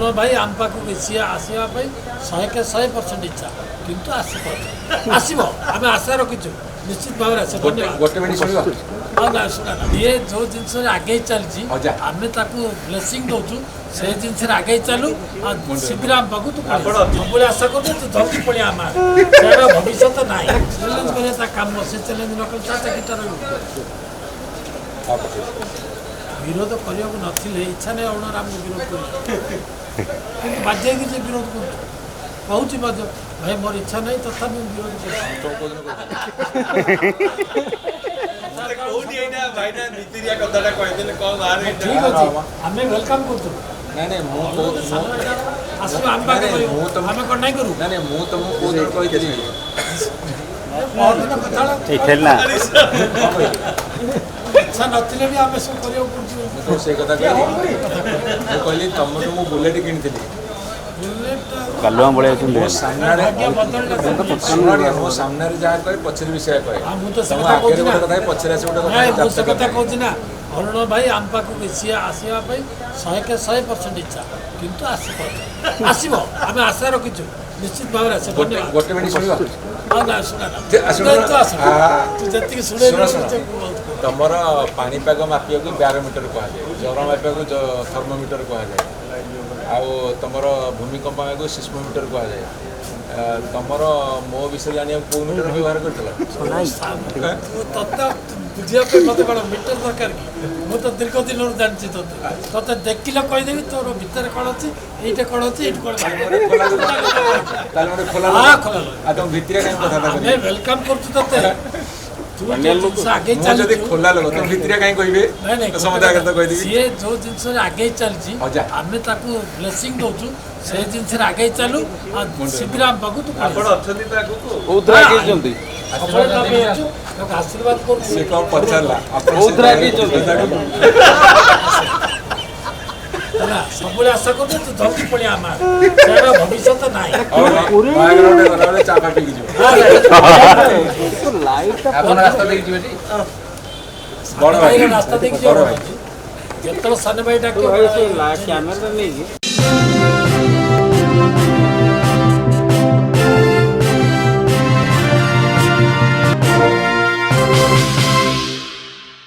ଅରୁଣ ଭାଇ ଆମ ପାଖକୁ ସିଏ ଆସିବା ପାଇଁ 100% ଇଚ୍ଛା କିନ୍ତୁ ଆସିବ ଆମେ ଆଶା ରଖିଛୁ ନିଶ୍ଚିତ ଭାବରେ ଆସିବ। ଗୋଟେ ମିନିଟ୍ ଶୁଣିବ ନା ଶୁଣା ଇଏ ଯେଉଁ ଜିନିଷରେ ଆଗେଇ ଚାଲିଛି ଆମେ ତାକୁ ବ୍ଲେସିଂ ଦେଉଛୁ ସେ ଜିନିଷରେ ଆଗେଇ ଚାଲୁ ଆଉ ଶୀଘ୍ର ଆମ ପାଖକୁ ତୁ ସବୁବେଳେ ଆଶା କରୁଛୁ ତୁ ଜଲ୍ଦି ପଳେଇ ଆମ ସେହାର ଭବିଷ୍ୟତ ନାହିଁ ଚ୍ୟାଲେଞ୍ଜ କରିବା ତା କାମ ସେ ଚ୍ୟାଲେଞ୍ଜ ନ କଲେ ତା ଚାକିରିଟା ରହିବ। ବିରୋଧ କରିବାକୁ ନଥିଲେ ଇଚ୍ଛା ନାହିଁ ଅରୁଣ ଆମକୁ ବିରୋଧ କରିବ କିନ୍ତୁ ବାଧ୍ୟ ହେଇକି ଯେ ବିରୋଧ କରୁଛୁ କହୁଛି ମଧ୍ୟ ଭାଇ ମୋର ଇଚ୍ଛା ନାହିଁ ତଥାପି ମୁଁ ବିରୋଧ କରୁଛି। ଠିକ୍ ଅଛି ଆମେ ୱେଲକମ୍ କରୁଛୁ। ଆସିବ ଆମ ପାଖରେ ଆମେ କ'ଣ ନାହିଁ କରୁ ମୁଁ ତମକୁ କୋଉ ଦିନ କହିଥିଲି ପରଦିନ କଥା ଇଚ୍ଛା ନଥିଲେ ବି ଆମେ ସବୁ କରିବାକୁ ପଡ଼ୁଛୁ। ସେଇ କଥା କହିଲି ମୁଁ କହିଲି ତମଠୁ ମୁଁ ବୁଲେଟ୍ କିଣିଥିଲି ମୋ ସାମ୍ନାରେ ଯାହା କହେ ପଛରେ ବି ସେୟା କହେ ତମ ଆଗରେ ଗୋଟେ କଥା ପଛରେ ଆସି ଗୋଟେ ସେ କଥା କହୁଛି ନା ଅରୁଣ ଭାଇ ଆମ ପାଖକୁ ସିଏ ଆସିବା ପାଇଁ 100% ଇଚ୍ଛା କିନ୍ତୁ ଆସିବ ଆମେ ଆଶା ରଖିଛୁ ନିଶ୍ଚିତ ଭାବରେ ଆସିବ। ଗୋଟେ ମିନିଟ୍ ଶୁଣିବ ଯେତିକି ଶୁଣ ତମର ପାଣିପାଗ ମାପିବାକୁ ବ୍ୟାରୋମିଟର କୁହାଯାଏ, ଜ୍ୱର ମାପିବାକୁ ଥର୍ମୋମିଟର କୁହାଯାଏ, ଆଉ ତମର ଭୂମିକମ୍ପ ମାପିବାକୁ ସିସ୍ମୋମିଟର କୁହାଯାଏ। ତମର ମୋ ବିଷୟରେ ଜାଣିବାକୁ କୋଉ ମିଟର ବ୍ୟବହାର କରିଥିଲ? ତତେ ବୁଝିବା ପାଇଁ ମୋତେ କ'ଣ ମିଟର ଦରକାର କି? ମୁଁ ତ ଦୀର୍ଘ ଦିନରୁ ଜାଣିଛି ତତେ ଦେଖିଲେ କହିଦେବି ତୋର ଭିତରେ କ'ଣ ଅଛି ଏଇଟା କ'ଣ ଅଛି ଏଇଠି କ'ଣ ଭିତରେ ଆମେ ୱେଲକମ୍ କରୁଛୁ ତତେ ଆଗେଇ ଯଦି ଖୋଲା ଲୋକ ତ ଭିତରେ କାହିଁ କହିବେ ସମସ୍ତେ ଆଗରେ ତ କହିଦେବି ସିଏ ଯେଉଁ ଜିନିଷରେ ଆଗେଇ ଚାଲିଛି ଆମେ ତାକୁ ବ୍ଲେସିଂ ଦେଉଛୁ ସେ ଜିନିଷରେ ଆଗେଇ ଚାଲୁ ଆଉ ଶୀଘ୍ର ଆମ ପାଖକୁ ତୁ ଅଛନ୍ତି ଆଶୀର୍ବାଦ କରୁଛୁ। ସେ କ'ଣ ପଚାରିଲା ସବୁବେଳେ ଆଶା କରୁଛୁ ତୁ ଜଲ୍ଦି ପଳେଇ ଆମ ସେହାର ଭବିଷ୍ୟତ ନାହିଁ। ଚା ପିଇକି ଯିବ ରାସ୍ତା ଦେଇକି ଯିବେ ରାସ୍ତା ଦେଇକି ଯିବ ଯେତେବେଳେ ସାନ ଭାଇ ଡାକିବ କ୍ୟାମେରା ନେଇକି